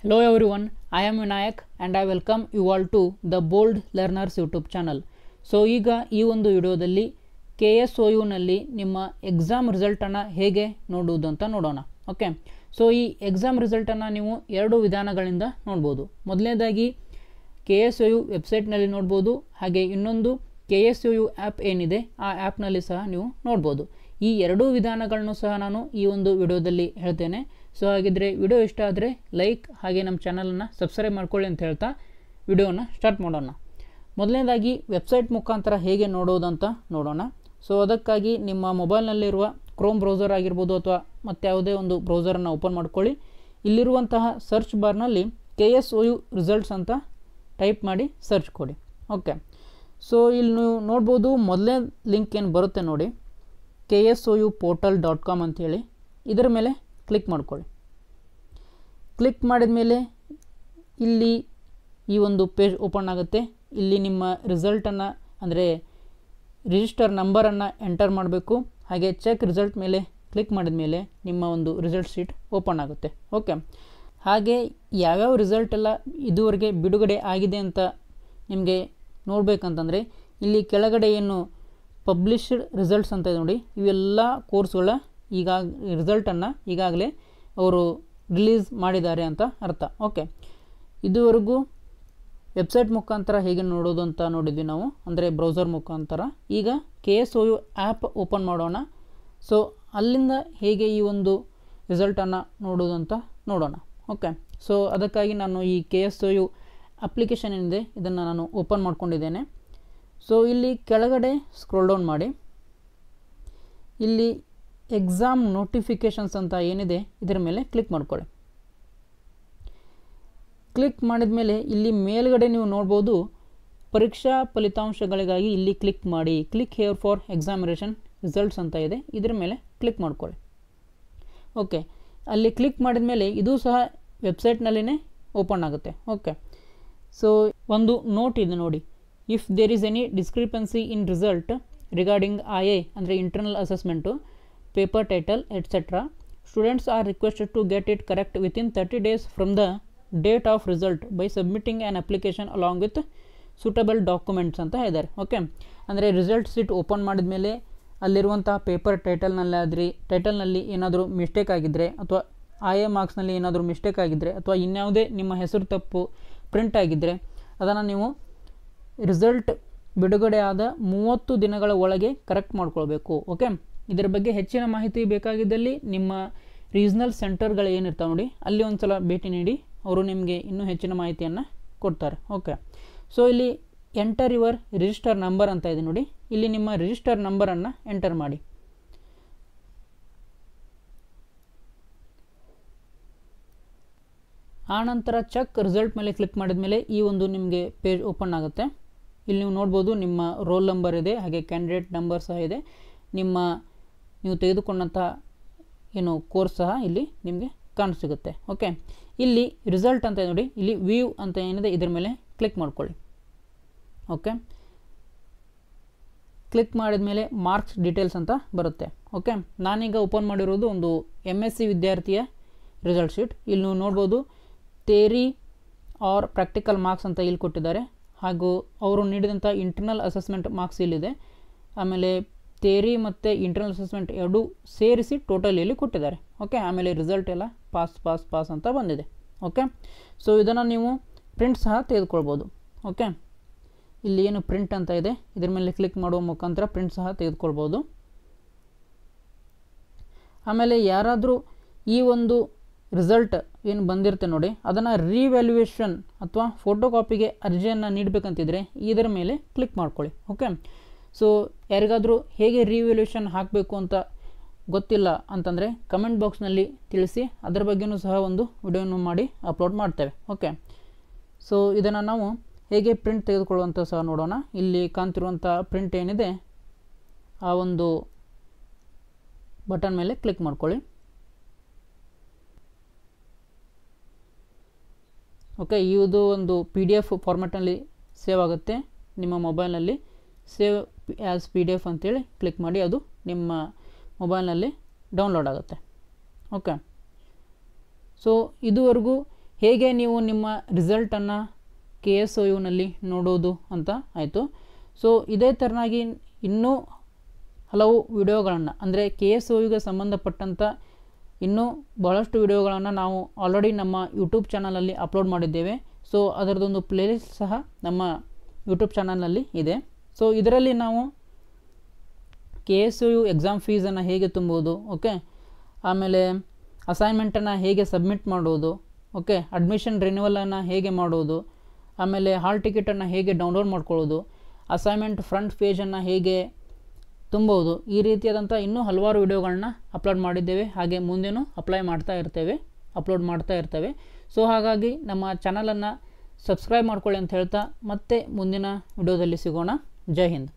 Hello everyone, I am Vinayak and I welcome you all to the Bold Learners YouTube channel. So ಈಗ ಈ ಒಂದು ವಿಡಿಯೋದಲ್ಲಿ KSOU ನಲ್ಲಿ ನಿಮ್ಮ ಎಕ್ಸಾಮ್ ರಿಸಲ್ಟನ್ನು ಹೇಗೆ ನೋಡುವುದು ಅಂತ ನೋಡೋಣ. ಓಕೆ, ಸೊ ಈ ಎಕ್ಸಾಮ್ ರಿಸಲ್ಟನ್ನು ನೀವು ಎರಡು ವಿಧಾನಗಳಿಂದ ನೋಡ್ಬೋದು. ಮೊದಲನೇದಾಗಿ KSOU ವೆಬ್ಸೈಟ್ನಲ್ಲಿ ನೋಡ್ಬೋದು, ಹಾಗೆ ಇನ್ನೊಂದು KSOU ಆ್ಯಪ್ ಏನಿದೆ ಆ ಆ್ಯಪ್ನಲ್ಲಿ ಸಹ ನೀವು ನೋಡ್ಬೋದು. ಈ ಎರಡೂ ವಿಧಾನಗಳನ್ನು ಸಹ ನಾನು ಈ ಒಂದು ವಿಡಿಯೋದಲ್ಲಿ ಹೇಳ್ತೇನೆ. ಸೊ ಹಾಗಿದ್ರೆ ವಿಡಿಯೋ ಇಷ್ಟ ಆದರೆ ಲೈಕ್ ಹಾಗೆ ನಮ್ಮ ಚಾನಲನ್ನು ಸಬ್ಸ್ಕ್ರೈಬ್ ಮಾಡ್ಕೊಳ್ಳಿ ಅಂತ ಹೇಳ್ತಾ ವಿಡಿಯೋನ ಸ್ಟಾರ್ಟ್ ಮಾಡೋಣ. ಮೊದಲನೇದಾಗಿ ವೆಬ್ಸೈಟ್ ಮುಖಾಂತರ ಹೇಗೆ ನೋಡೋದಂತ ನೋಡೋಣ. ಸೊ ಅದಕ್ಕಾಗಿ ನಿಮ್ಮ ಮೊಬೈಲ್ನಲ್ಲಿರುವ ಕ್ರೋಮ್ ಬ್ರೌಸರ್ ಆಗಿರ್ಬೋದು ಅಥವಾ ಮತ್ತು ಯಾವುದೇ ಒಂದು ಬ್ರೌಸರನ್ನು ಓಪನ್ ಮಾಡ್ಕೊಳ್ಳಿ. ಇಲ್ಲಿರುವಂತಹ ಸರ್ಚ್ ಬಾರ್ನಲ್ಲಿ KSOU ರಿಸಲ್ಟ್ಸ್ ಅಂತ ಟೈಪ್ ಮಾಡಿ ಸರ್ಚ್ ಕೊಡಿ. ಓಕೆ, ಸೊ ಇಲ್ಲಿ ನೀವು ನೋಡ್ಬೋದು, ಮೊದಲನೇ ಲಿಂಕ್ ಏನು ಬರುತ್ತೆ ನೋಡಿ, KSOUportal.com ಅಂತೇಳಿ, ಇದರ ಮೇಲೆ ಕ್ಲಿಕ್ ಮಾಡ್ಕೊಳ್ಳಿ. ಕ್ಲಿಕ್ ಮಾಡಿದ ಮೇಲೆ ಇಲ್ಲಿ ಈ ಒಂದು ಪೇಜ್ ಓಪನ್ ಆಗುತ್ತೆ. ಇಲ್ಲಿ ನಿಮ್ಮ ರಿಸಲ್ಟನ್ನು ಅಂದರೆ ರಿಜಿಸ್ಟರ್ ನಂಬರನ್ನು ಎಂಟರ್ ಮಾಡಬೇಕು. ಹಾಗೆ ಚೆಕ್ ರಿಸಲ್ಟ್ ಮೇಲೆ ಕ್ಲಿಕ್ ಮಾಡಿದ ಮೇಲೆ ನಿಮ್ಮ ಒಂದು ರಿಸಲ್ಟ್ ಶೀಟ್ ಓಪನ್ ಆಗುತ್ತೆ. ಓಕೆ, ಹಾಗೆ ಯಾವ್ಯಾವ ರಿಸಲ್ಟ್ ಎಲ್ಲ ಇದುವರೆಗೆ ಬಿಡುಗಡೆ ಆಗಿದೆ ಅಂತ ನಿಮಗೆ ನೋಡಬೇಕಂತಂದರೆ ಇಲ್ಲಿ ಕೆಳಗಡೆ ಏನು ಪಬ್ಲಿಷ್ಡ್ ರಿಸಲ್ಟ್ಸ್ ಅಂತ ಇದೆ ನೋಡಿ, ಇವೆಲ್ಲ ಕೋರ್ಸ್ಗಳ ರಿಸಲ್ಟನ್ನು ಈಗಾಗಲೇ ಅವರು ರಿಲೀಸ್ ಮಾಡಿದ್ದಾರೆ ಅಂತ ಅರ್ಥ. ಓಕೆ, ಇದುವರೆಗೂ ವೆಬ್ಸೈಟ್ ಮುಖಾಂತರ ಹೇಗೆ ನೋಡೋದು ಅಂತ ನೋಡಿದ್ವಿ ನಾವು, ಅಂದರೆ ಬ್ರೌಸರ್ ಮುಖಾಂತರ. ಈಗ KSOU ಆ್ಯಪ್ ಓಪನ್ ಮಾಡೋಣ. ಸೊ ಅಲ್ಲಿಂದ ಹೇಗೆ ಈ ಒಂದು ರಿಸಲ್ಟನ್ನು ನೋಡೋದು ಅಂತ ನೋಡೋಣ. ಓಕೆ, ಸೊ ಅದಕ್ಕಾಗಿ ನಾನು ಈ KSOU ಅಪ್ಲಿಕೇಶನ್ ಏನಿದೆ ಇದನ್ನು ನಾನು ಓಪನ್ ಮಾಡ್ಕೊಂಡಿದ್ದೇನೆ. ಸೊ ಇಲ್ಲಿ ಕೆಳಗಡೆ ಸ್ಕ್ರೋಲ್ ಡೌನ್ ಮಾಡಿ, ಇಲ್ಲಿ ಎಕ್ಸಾಮ್ ನೋಟಿಫಿಕೇಷನ್ಸ್ ಅಂತ ಏನಿದೆ ಇದರ ಮೇಲೆ ಕ್ಲಿಕ್ ಮಾಡ್ಕೊಳ್ಳಿ. ಕ್ಲಿಕ್ ಮಾಡಿದ ಮೇಲೆ ಇಲ್ಲಿ ಮೇಲ್ಗಡೆ ನೀವು ನೋಡ್ಬೋದು, ಪರೀಕ್ಷಾ ಫಲಿತಾಂಶಗಳಿಗಾಗಿ ಇಲ್ಲಿ ಕ್ಲಿಕ್ ಮಾಡಿ, click here for examination results ಅಂತ ಇದೆ, ಇದರ ಮೇಲೆ ಕ್ಲಿಕ್ ಮಾಡ್ಕೊಳ್ಳಿ. ಓಕೆ, ಅಲ್ಲಿ ಕ್ಲಿಕ್ ಮಾಡಿದ ಮೇಲೆ ಇದು ಸಹ ವೆಬ್ಸೈಟ್ನಲ್ಲಿನೇ ಓಪನ್ ಆಗುತ್ತೆ. ಓಕೆ, ಸೊ ಒಂದು ನೋಟ್ ಇದೆ ನೋಡಿ, if there is any discrepancy in result regarding IA ಅಂದರೆ internal assessment, paper title etc., students are requested to get it correct within 30 days from the date of result by submitting an application along with suitable documents ಅಂತ ಇದ್ದಾರೆ. Okay, ಅಂದರೆ result sheet open ಮಾಡಿದ ಮೇಲೆ ಅಲ್ಲಿರುವಂತಹ paper ಟೈಟಲ್ನಲ್ಲಿ ಏನಾದರೂ mistake ಆಗಿದ್ದರೆ, ಅಥವಾ IA ಮಾರ್ಕ್ಸ್ನಲ್ಲಿ ಏನಾದರೂ ಮಿಸ್ಟೇಕ್ ಆಗಿದ್ದರೆ, ಅಥವಾ ಇನ್ಯಾವುದೇ ನಿಮ್ಮ ಹೆಸರು ತಪ್ಪು ಪ್ರಿಂಟ್ ಆಗಿದ್ದರೆ ಅದನ್ನು ನೀವು ರಿಸಲ್ಟ್ ಬಿಡುಗಡೆ ಆದ 30 ದಿನಗಳ ಒಳಗೆ ಕರೆಕ್ಟ್ ಮಾಡ್ಕೊಳ್ಬೇಕು. ಓಕೆ, ಇದರ ಬಗ್ಗೆ ಹೆಚ್ಚಿನ ಮಾಹಿತಿ ಬೇಕಾಗಿದ್ದಲ್ಲಿ ನಿಮ್ಮ ರೀಜ್ನಲ್ ಸೆಂಟರ್ಗಳು ಏನಿರ್ತಾವೆ ನೋಡಿ, ಅಲ್ಲಿ ಒಂದು ಸಲ ಭೇಟಿ ನೀಡಿ, ಅವರು ನಿಮಗೆ ಇನ್ನೂ ಹೆಚ್ಚಿನ ಮಾಹಿತಿಯನ್ನು ಕೊಡ್ತಾರೆ. ಓಕೆ, ಸೊ ಇಲ್ಲಿ ಎಂಟರ್ ಯುವರ್ ರಿಜಿಸ್ಟರ್ ನಂಬರ್ ಅಂತ ಇದೆ ನೋಡಿ, ಇಲ್ಲಿ ನಿಮ್ಮ ರಿಜಿಸ್ಟರ್ ನಂಬರನ್ನು ಎಂಟರ್ ಮಾಡಿ. ಆನಂತರ ಚೆಕ್ ರಿಸಲ್ಟ್ ಮೇಲೆ ಕ್ಲಿಕ್ ಮಾಡಿದ ಮೇಲೆ ಈ ಒಂದು ನಿಮಗೆ ಪೇಜ್ ಓಪನ್ ಆಗುತ್ತೆ. ಇಲ್ಲಿ ನೀವು ನೋಡ್ಬೋದು, ನಿಮ್ಮ ರೋಲ್ ನಂಬರ್ ಇದೆ, ಹಾಗೆ ಕ್ಯಾಂಡಿಡೇಟ್ ನಂಬರ್ ಸಹ ಇದೆ, ನೀವು ತೆಗೆದುಕೊಂಡಂಥ ಏನು ಕೋರ್ಸ್ ಸಹ ಇಲ್ಲಿ ನಿಮಗೆ ಕಾಣಿಸಿಗುತ್ತೆ. ಓಕೆ, ಇಲ್ಲಿ ರಿಸಲ್ಟ್ ಅಂತ ನೋಡಿ, ಇಲ್ಲಿ ವ್ಯೂ ಅಂತ ಏನಿದೆ ಇದರ ಮೇಲೆ ಕ್ಲಿಕ್ ಮಾಡ್ಕೊಳ್ಳಿ. ಓಕೆ, ಕ್ಲಿಕ್ ಮಾಡಿದ ಮೇಲೆ ಮಾರ್ಕ್ಸ್ ಡೀಟೇಲ್ಸ್ ಅಂತ ಬರುತ್ತೆ. ಓಕೆ, ನಾನೀಗ ಓಪನ್ ಮಾಡಿರೋದು ಒಂದು MSc ವಿದ್ಯಾರ್ಥಿಯ ರಿಸಲ್ಟ್ ಶೀಟ್. ಇಲ್ಲಿ ನೀವು ನೋಡ್ಬೋದು, ಥಿಯರಿ ಆರ್ ಪ್ರಾಕ್ಟಿಕಲ್ ಮಾರ್ಕ್ಸ್ ಅಂತ ಇಲ್ಲಿ ಕೊಟ್ಟಿದ್ದಾರೆ, ಹಾಗೂ ಅವರು ನೀಡಿದಂಥ ಇಂಟರ್ನಲ್ ಅಸೆಸ್ಮೆಂಟ್ ಮಾರ್ಕ್ಸ್ ಇಲ್ಲಿದೆ. ಆಮೇಲೆ ಥಿಯರಿ ಮತ್ತು ಇಂಟರ್ನಲ್ ಅಸೆಸ್ಮೆಂಟ್ ಎರಡೂ ಸೇರಿಸಿ ಟೋಟಲ್ ಇಲ್ಲಿ ಕೊಟ್ಟಿದ್ದಾರೆ. ಓಕೆ, ಆಮೇಲೆ ರಿಸಲ್ಟ್ ಎಲ್ಲ ಪಾಸ್ ಅಂತ ಬಂದಿದೆ. ಓಕೆ, ಸೊ ಇದನ್ನು ನೀವು ಪ್ರಿಂಟ್ ಸಹ ತೆಗೆದುಕೊಳ್ಬೋದು. ಓಕೆ, ಇಲ್ಲಿ ಏನು ಪ್ರಿಂಟ್ ಅಂತ ಇದೆ ಇದ್ರ ಮೇಲೆ ಕ್ಲಿಕ್ ಮಾಡುವ ಮುಖಾಂತರ ಪ್ರಿಂಟ್ ಸಹ ತೆಗೆದುಕೊಳ್ಬೋದು. ಆಮೇಲೆ ಯಾರಾದರೂ ಈ ಒಂದು ರಿಸಲ್ಟ್ ಏನು ಬಂದಿರುತ್ತೆ ನೋಡಿ, ಅದನ್ನು ರಿವ್ಯಾಲ್ಯೂಯೇಷನ್ ಅಥವಾ ಫೋಟೋ ಕಾಪಿಗೆ ಅರ್ಜಿಯನ್ನು ನೀಡಬೇಕಂತಿದ್ರೆ ಇದರ ಮೇಲೆ ಕ್ಲಿಕ್ ಮಾಡ್ಕೊಳ್ಳಿ. ಓಕೆ, ಸೊ ಯಾರಿಗಾದರೂ ಹೇಗೆ ರಿವ್ಯಾಲ್ಯೂಯೇಷನ್ ಹಾಕಬೇಕು ಅಂತ ಗೊತ್ತಿಲ್ಲ ಅಂತಂದರೆ ಕಮೆಂಟ್ ಬಾಕ್ಸ್ನಲ್ಲಿ ತಿಳಿಸಿ, ಅದರ ಬಗ್ಗೆಯೂ ಸಹ ಒಂದು ವಿಡಿಯೋನು ಮಾಡಿ ಅಪ್ಲೋಡ್ ಮಾಡ್ತೇವೆ. ಓಕೆ, ಸೊ ಇದನ್ನು ನಾವು ಹೇಗೆ ಪ್ರಿಂಟ್ ತೆಗೆದುಕೊಳ್ಳುವಂಥ ಸಹ ನೋಡೋಣ. ಇಲ್ಲಿ ಕಾಣ್ತಿರುವಂಥ ಪ್ರಿಂಟ್ ಏನಿದೆ ಆ ಒಂದು ಬಟನ್ ಮೇಲೆ ಕ್ಲಿಕ್ ಮಾಡ್ಕೊಳ್ಳಿ. ಓಕೆ, ಇದು ಒಂದು PDF ಫಾರ್ಮ್ಯಾಟ್ನಲ್ಲಿ ಸೇವ್ ಆಗುತ್ತೆ ನಿಮ್ಮ ಮೊಬೈಲ್ನಲ್ಲಿ. ಸೇವ್ ಆ್ಯಸ್ PDF ಅಂತೇಳಿ ಕ್ಲಿಕ್ ಮಾಡಿ, ಅದು ನಿಮ್ಮ ಮೊಬೈಲ್ನಲ್ಲಿ ಡೌನ್ಲೋಡ್ ಆಗುತ್ತೆ. ಓಕೆ, ಸೊ ಇದುವರೆಗೂ ಹೇಗೆ ನೀವು ನಿಮ್ಮ ರಿಸಲ್ಟನ್ನು KSOUನಲ್ಲಿ ನೋಡೋದು ಅಂತ ಆಯಿತು. ಸೊ ಇದೇ ಥರನಾಗಿ ಇನ್ನೂ ಹಲವು ವಿಡಿಯೋಗಳನ್ನು ಅಂದರೆ KSOUಗೆ ಸಂಬಂಧಪಟ್ಟಂಥ ಇನ್ನೂ ಭಾಳಷ್ಟು ವಿಡಿಯೋಗಳನ್ನು ನಾವು ಆಲ್ರೆಡಿ ನಮ್ಮ ಯೂಟ್ಯೂಬ್ ಚಾನಲಲ್ಲಿ ಅಪ್ಲೋಡ್ ಮಾಡಿದ್ದೇವೆ. ಸೊ ಅದರದೊಂದು ಪ್ಲೇಲಿಸ್ಟ್ ಸಹ ನಮ್ಮ ಯೂಟ್ಯೂಬ್ ಚಾನಲ್ನಲ್ಲಿ ಇದೆ. ಸೊ ಇದರಲ್ಲಿ ನಾವು KSOU ಎಕ್ಸಾಮ್ ಫೀಸನ್ನು ಹೇಗೆ ತುಂಬೋದು, ಓಕೆ, ಆಮೇಲೆ ಅಸೈನ್ಮೆಂಟನ್ನು ಹೇಗೆ ಸಬ್ಮಿಟ್ ಮಾಡೋದು, ಓಕೆ, ಅಡ್ಮಿಷನ್ ರಿನ್ಯೂವಲನ್ನು ಹೇಗೆ ಮಾಡೋದು, ಆಮೇಲೆ ಹಾಲ್ ಟಿಕೆಟನ್ನು ಹೇಗೆ ಡೌನ್ಲೋಡ್ ಮಾಡ್ಕೊಳ್ಳೋದು, ಅಸೈನ್ಮೆಂಟ್ ಫ್ರಂಟ್ ಪೇಜನ್ನು ಹೇಗೆ ತುಂಬೋದು, ಈ ರೀತಿಯಾದಂಥ ಇನ್ನೂ ಹಲವಾರು ವಿಡಿಯೋಗಳನ್ನ ಅಪ್ಲೋಡ್ ಮಾಡಿದ್ದೇವೆ. ಹಾಗೆ ಮುಂದೆನೂ ಅಪ್ಲೋಡ್ ಮಾಡ್ತಾ ಇರ್ತೇವೆ. ಸೊ ಹಾಗಾಗಿ ನಮ್ಮ ಚಾನಲನ್ನು ಸಬ್ಸ್ಕ್ರೈಬ್ ಮಾಡ್ಕೊಳ್ಳಿ ಅಂತ ಹೇಳ್ತಾ ಮತ್ತೆ ಮುಂದಿನ ವಿಡಿಯೋದಲ್ಲಿ ಸಿಗೋಣ. ಜೈ ಹಿಂದ್.